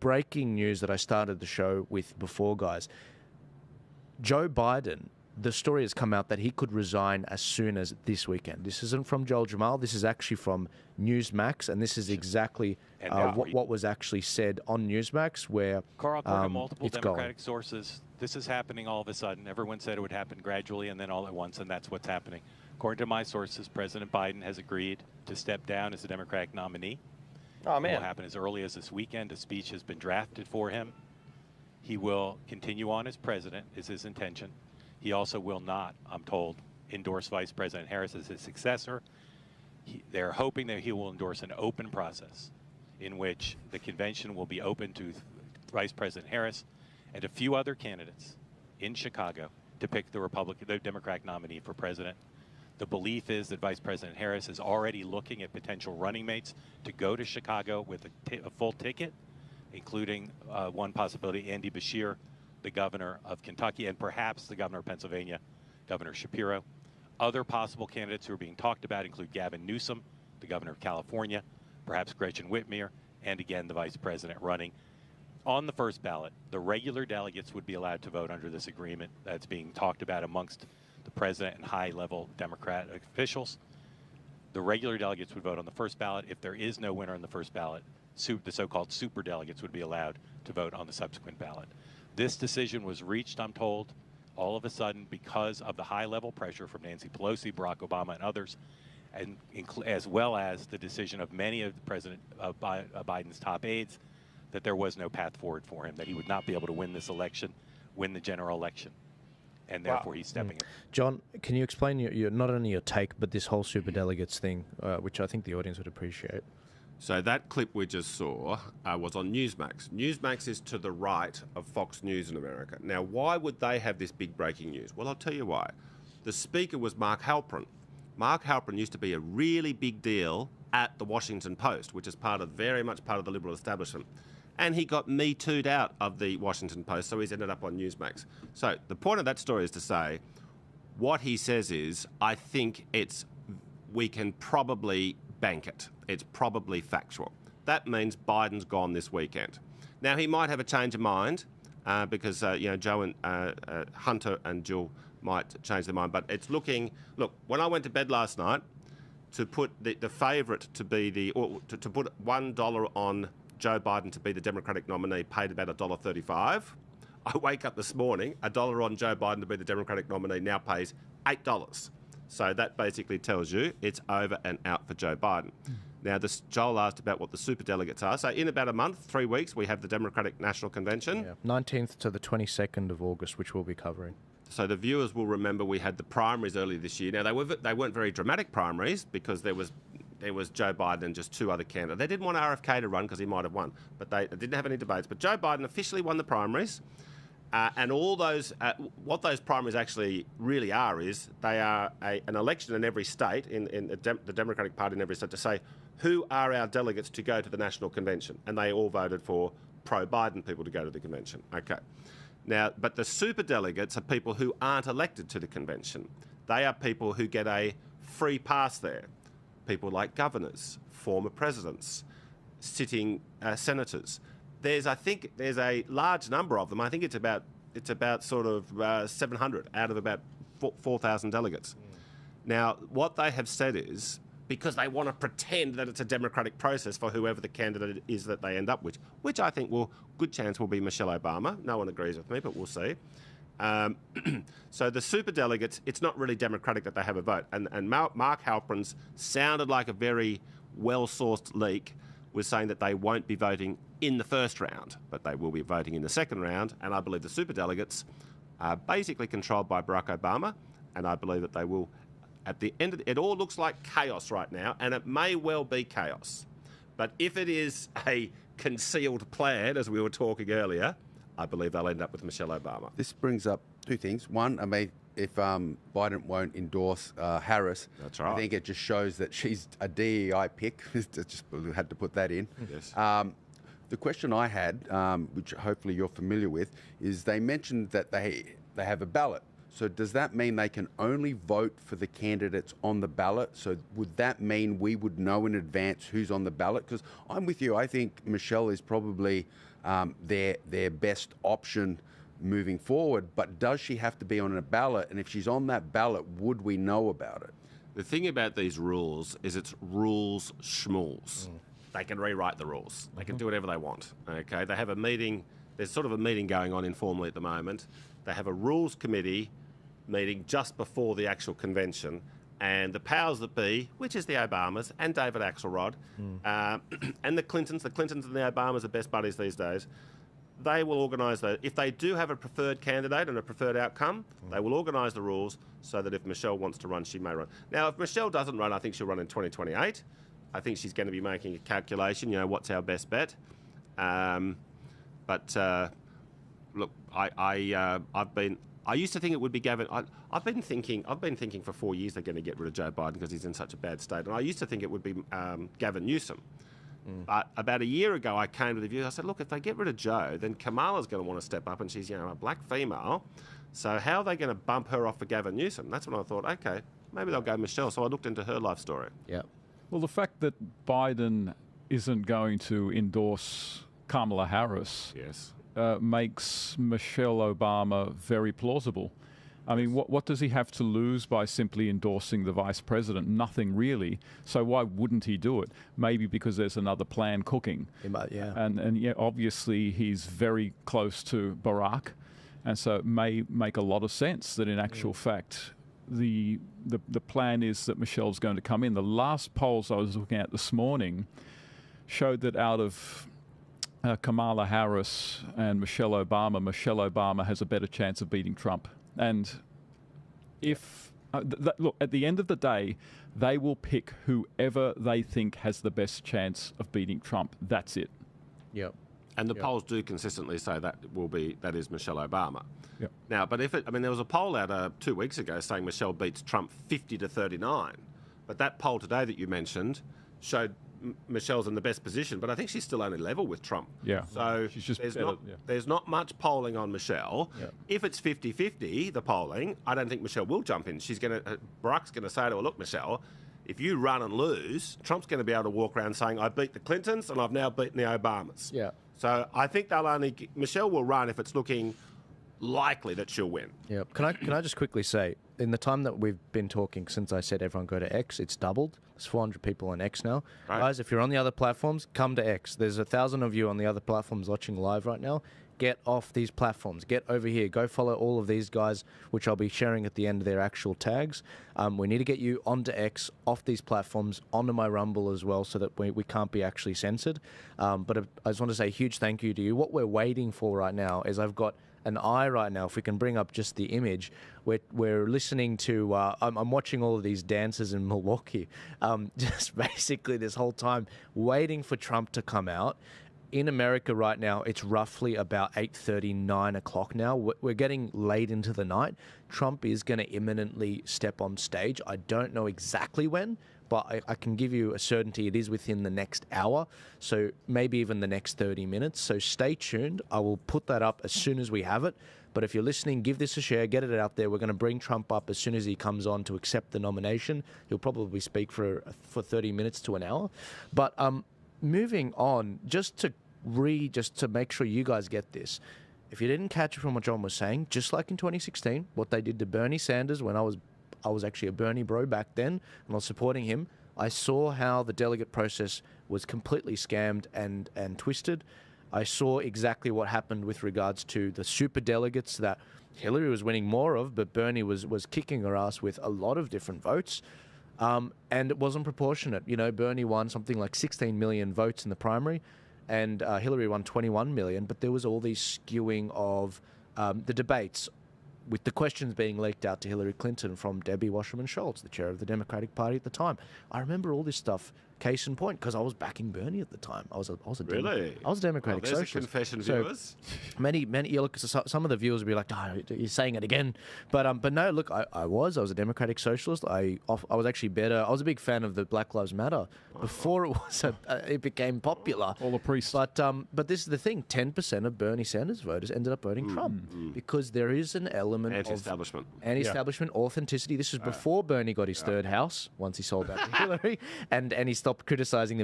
breaking news that I started the show with before, guys. Joe Biden, the story has come out that he could resign as soon as this weekend. This isn't from Joel Jamal. This is actually from Newsmax, and this is exactly what was actually said on Newsmax, where Carl, according to multiple it's Democratic going. sources, this is happening all of a sudden. Everyone said it would happen gradually and then all at once, and that's what's happening. According to my sources, President Biden has agreed to step down as the Democratic nominee. Oh, man. It will happen as early as this weekend. A speech has been drafted for him. He will continue on as president, is his intention. He also will not, I'm told, endorse Vice President Harris as his successor. They're hoping that he will endorse an open process in which the convention will be open to Vice President Harris and a few other candidates in Chicago to pick the Democratic nominee for president. The belief is that Vice President Harris is already looking at potential running mates to go to Chicago with a full ticket, including one possibility, Andy Beshear, the governor of Kentucky, and perhaps the governor of Pennsylvania, Governor Shapiro. Other possible candidates who are being talked about include Gavin Newsom, the governor of California, perhaps Gretchen Whitmer, and again, the vice president running. On the first ballot, the regular delegates would be allowed to vote under this agreement that's being talked about amongst the president and high-level Democratic officials. The regular delegates would vote on the first ballot. If there is no winner on the first ballot, the so-called super delegates would be allowed to vote on the subsequent ballot. This decision was reached, I'm told, all of a sudden because of the high-level pressure from Nancy Pelosi, Barack Obama, and others, and as well as the decision of many of President Biden's top aides that there was no path forward for him, that he would not be able to win this election, win the general election, and therefore he's stepping in. John, can you explain your not only your take, but this whole superdelegates thing, which I think the audience would appreciate? So that clip we just saw was on Newsmax. Newsmax is to the right of Fox News in America. Now, why would they have this big breaking news? Well, I'll tell you why. The speaker was Mark Halperin. Mark Halperin used to be a really big deal at the Washington Post, which is very much part of the liberal establishment. And he got Me Too'd out of the Washington Post, so he's ended up on Newsmax. So the point of that story is to say, what he says is, I think we can probably bank it. It's probably factual. That means Biden's gone this weekend. Now, he might have a change of mind because, Joe and Hunter and Jill might change their mind. But it's looking... Look, when I went to bed last night, to put the favourite to be to put $1 on Joe Biden to be the Democratic nominee paid about $1.35. I wake up this morning, $1 on Joe Biden to be the Democratic nominee now pays $8. So that basically tells you it's over and out for Joe Biden. Now, Joel asked about what the superdelegates are. So in about a month, 3 weeks, we have the Democratic National Convention. Yeah. 19th to the 22nd of August, which we'll be covering. So the viewers will remember we had the primaries earlier this year. Now, they weren't very dramatic primaries because there was Joe Biden and just two other candidates. They didn't want RFK to run because he might have won, but they didn't have any debates. But Joe Biden officially won the primaries. And all those, what those primaries actually really are is they are an election in every state, in the Democratic Party in every state, to say who are our delegates to go to the National Convention. And they all voted for pro-Biden people to go to the convention. Okay. Now, but the superdelegates are people who aren't elected to the convention. They are people who get a free pass there. People like governors, former presidents, sitting senators. I think there's a large number of them. I think it's about sort of 700 out of about 4,000 delegates. Now, what they have said is, because they want to pretend that it's a democratic process for whoever the candidate is that they end up with, which I think good chance will be Michelle Obama. No one agrees with me, but we'll see. So the superdelegates, it's not really democratic that they have a vote. And Mark Halperin's sounded like a very well-sourced leak, was saying that they won't be voting in the first round, but they will be voting in the second round. And I believe the superdelegates are basically controlled by Barack Obama, and I believe that they will, at the end of it all looks like chaos right now, and it may well be chaos. But if it is a concealed plan, as we were talking earlier, I believe they'll end up with Michelle Obama. This brings up two things. One, I mean, if Biden won't endorse Harris, that's right. I think it just shows that she's a DEI pick. Just had to put that in. Yes. The question I had, which hopefully you're familiar with, is they mentioned that they have a ballot. So does that mean they can only vote for the candidates on the ballot? So would that mean we would know in advance who's on the ballot? Because I'm with you. I think Michelle is probably their best option moving forward. But does she have to be on a ballot? And if she's on that ballot, would we know about it? The thing about these rules is it's rules schmools. They can rewrite the rules. They can do whatever they want. Okay, they have a meeting. There's sort of a meeting going on informally at the moment. They have a rules committee meeting just before the actual convention, and the powers that be, which is the Obamas and David Axelrod, and the Clintons and the Obamas are best buddies these days. They will organise that. If they do have a preferred candidate and a preferred outcome, they will organise the rules so that if Michelle wants to run, she may run. Now, if Michelle doesn't run, I think she'll run in 2028. I think she's going to be making a calculation, what's our best bet. Look, I used to think it would be Gavin. I've been thinking for 4 years they're going to get rid of Joe Biden because he's in such a bad state. And I used to think it would be Gavin Newsom. But about a year ago, I came to the view. I said, look, if they get rid of Joe, then Kamala's going to want to step up, and she's a black female. So how are they going to bump her off for Gavin Newsom? That's when I thought, okay, maybe they'll go Michelle. So I looked into her life story. Yeah. Well, the fact that Biden isn't going to endorse Kamala Harris Yes. Makes Michelle Obama very plausible. I mean, what does he have to lose by simply endorsing the vice president? Nothing really. So why wouldn't he do it? Maybe because there's another plan cooking. He might, yeah. And yeah, obviously he's very close to Barack, and so it may make a lot of sense that in actual fact the plan is that Michelle's going to come in. The last polls I was looking at this morning showed that out of Kamala Harris and Michelle Obama has a better chance of beating Trump. And if, look, at the end of the day, they will pick whoever they think has the best chance of beating Trump. That's it. Yep. And the polls do consistently say that is Michelle Obama. Yep. Now, but there was a poll out 2 weeks ago saying Michelle beats Trump 50-39. But that poll today that you mentioned showed Michelle's in the best position, but I think she's still only level with Trump. Yeah. So she's just there's not much polling on Michelle. Yeah. If it's 50-50, the polling, I don't think Michelle will jump in. Barack's going to say to her, look, Michelle, if you run and lose, Trump's going to be able to walk around saying, I beat the Clintons and I've now beaten the Obamas. Yeah. So I think Michelle will run if it's looking likely that she'll win. Yeah. Can I just quickly say, in the time that we've been talking since I said everyone go to X, it's doubled. There's 400 people on X now. Right. Guys, if you're on the other platforms, come to X. There's 1,000 of you on the other platforms watching live right now. Get off these platforms. Get over here. Go follow all of these guys, which I'll be sharing at the end of their actual tags. We need to get you onto X, off these platforms, onto my Rumble as well, so that we can't be actually censored. But I just want to say a huge thank you to you. What we're waiting for right now is I've got an eye right now. If we can bring up just the image, we're listening to. I'm watching all of these dancers in Milwaukee, just basically this whole time waiting for Trump to come out. In America right now, it's roughly about 8:30, 9 o'clock now. We're getting late into the night. Trump is going to imminently step on stage. I don't know exactly when, but I can give you a certainty it is within the next hour, so maybe even the next 30 minutes. So stay tuned. I will put that up as soon as we have it. But if you're listening, give this a share, get it out there. We're going to bring Trump up as soon as he comes on to accept the nomination. He'll probably speak for 30 minutes to an hour. But moving on, just to make sure you guys get this. If you didn't catch it from what John was saying, just like in 2016, what they did to Bernie Sanders when I was actually a Bernie bro back then, and I was supporting him. I saw how the delegate process was completely scammed and twisted. I saw exactly what happened with regards to the super delegates that Hillary was winning more of, but Bernie was kicking her ass with a lot of different votes. And it wasn't proportionate. Bernie won something like 16 million votes in the primary, and Hillary won 21 million, but there was all these skewing of the debates, with the questions being leaked out to Hillary Clinton from Debbie Wasserman Schultz, the chair of the Democratic Party at the time. I remember all this stuff, case in point, because I was backing Bernie at the time. I was a Really? I was a Democratic there's socialist. A confession, So viewers. Many. You look, some of the viewers will be like, "Oh, you're saying it again," but no. Look, I was a Democratic socialist. I was actually better. I was a big fan of the Black Lives Matter before it became popular. All the priests. But this is the thing: 10% of Bernie Sanders voters ended up voting Trump because there is an element Anti-establishment. of anti-establishment authenticity. This is before Bernie got his third house once he sold out to Hillary, and he stopped criticizing the